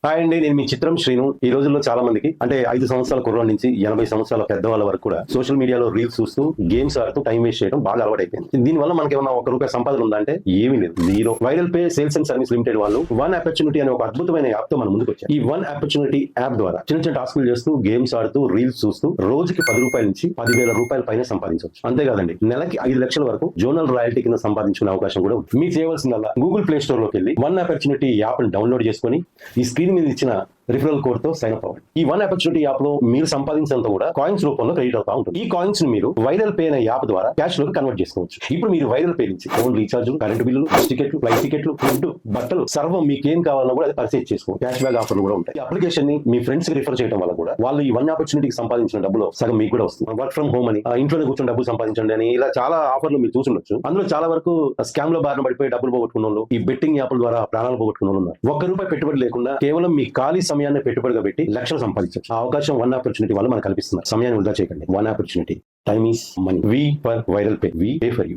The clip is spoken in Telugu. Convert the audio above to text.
హాయ్ అండి, నేను మీ చిత్రం శ్రీను. ఈ రోజుల్లో చాలా మందికి అంటే 5 సంవత్సరాల కుర్రోళ్ళ నుంచి 80 సంవత్సరాల పెద్దవాళ్ళ వరకు కూడా సోషల్ మీడియాలో రీల్స్ చూస్తూ గేమ్స్ ఆడుతూ టైం వేస్ట్ చేయడం బాగా అలవాటైపోయింది. దీనివల్ల మనకి ఏమన్నా ₹1 సంపాదన ఉందా అంటే ఏమీ లేదు, zero. Viral pay sales and service limited వాళ్ళు వన్ ఆపర్చునిటీ అనే ఒక అద్భుతమైన యాప్ తో మన ముందుకు వచ్చారు. ఈ వన్ ఆపర్చునిటీ యాప్ ద్వారా చిన్న చిన్న టాస్కులు చేస్తూ గేమ్స్ ఆడుతూ రీల్స్ చూస్తూ రోజుకి ₹10 నుంచి ₹10,000 పైన సంపాదించవచ్చు. అంతేకాదండి, నెలకి 5 లక్షల వరకు జోనల్ రాయల్టీ కింద సంపాదించుకునే అవకాశం కూడా ఉంది. మీరు చేయవలసిందల్లా గూగుల్ ప్లే స్టోర్ లోకి వెళ్ళి వన్ ఆపర్చునిటీ యాప్ ని డౌన్లోడ్ చేసుకుని ఈ స్క్రీన్ మీద ఇచ్చిన రిఫరల్ కోడ్ తో సైన్ అప్ అవ్వండి. ఈ వన్ ఆపర్చునిటీ యాప్ లో మీరు సంపాదించినంత కూడా కాయిన్స్ రూపంలో క్రెడిట్ అవుతా ఉంటుంది. ఈ కాయిన్స్ ని మీరు వైరల్ పే అనే యాప్ ద్వారా క్యాష్ లోకి కన్వర్ట్ చేసుకోవచ్చు. ఇప్పుడు మీరు వైరల్ పే నుంచి ఫోన్ రీఛార్జ్, కరెంట్ బిల్లులు, బస్ టికెట్లు, ఫ్లైట్ టికెట్లు, ఫుడ్, బట్టలు సర్వం మీకేం కావాలన్నా కూడా అది పర్చేజ్ చేసుకోవచ్చు. క్యాష్ బ్యాక్ ఆఫర్లు కూడా ఉంటాయి. ఈ అప్లికేషన్ ని మీ ఫ్రెండ్స్ కి రిఫర్ చేయడం వల్ల కూడా వాళ్ళు ఈ వన్ ఆపర్చునిటీకి సంపాదించిన డబ్బులు సగం మీకు కూడా వస్తుంది. వర్క్ ఫ్రమ్ హోమ్ అని, ఇంట్లోనే కూర్చొని డబ్బులు సంపాదించండి అని ఇలా చాలా ఆఫర్లు మీరు చూసుండొచ్చు. అందులో చాలా వరకు స్కామ్ లో బారిన పడిపోయి డబ్బులు పోగొట్టుకున్న వాళ్ళు, ఈ బెట్టింగ్ యాప్ల ద్వారా ప్రాణాలు పోగొట్టుకున్న వాళ్ళు ఉన్నారు. ₹1 పెట్టుబడి లేకుండా కేవలం మీ ఖాళీ సమయాన్ని పెట్టుబడిగా పెట్టి లక్షలు సంపాదించవచ్చు. ఆ అవకాశం వన్ ఆపర్చునిటీ వల్ల మనకు కల్పిస్తున్నారు. సమయాన్ని వృధా చేయకండి. One opportunity. Time is money. We for viral pay. We pay for you.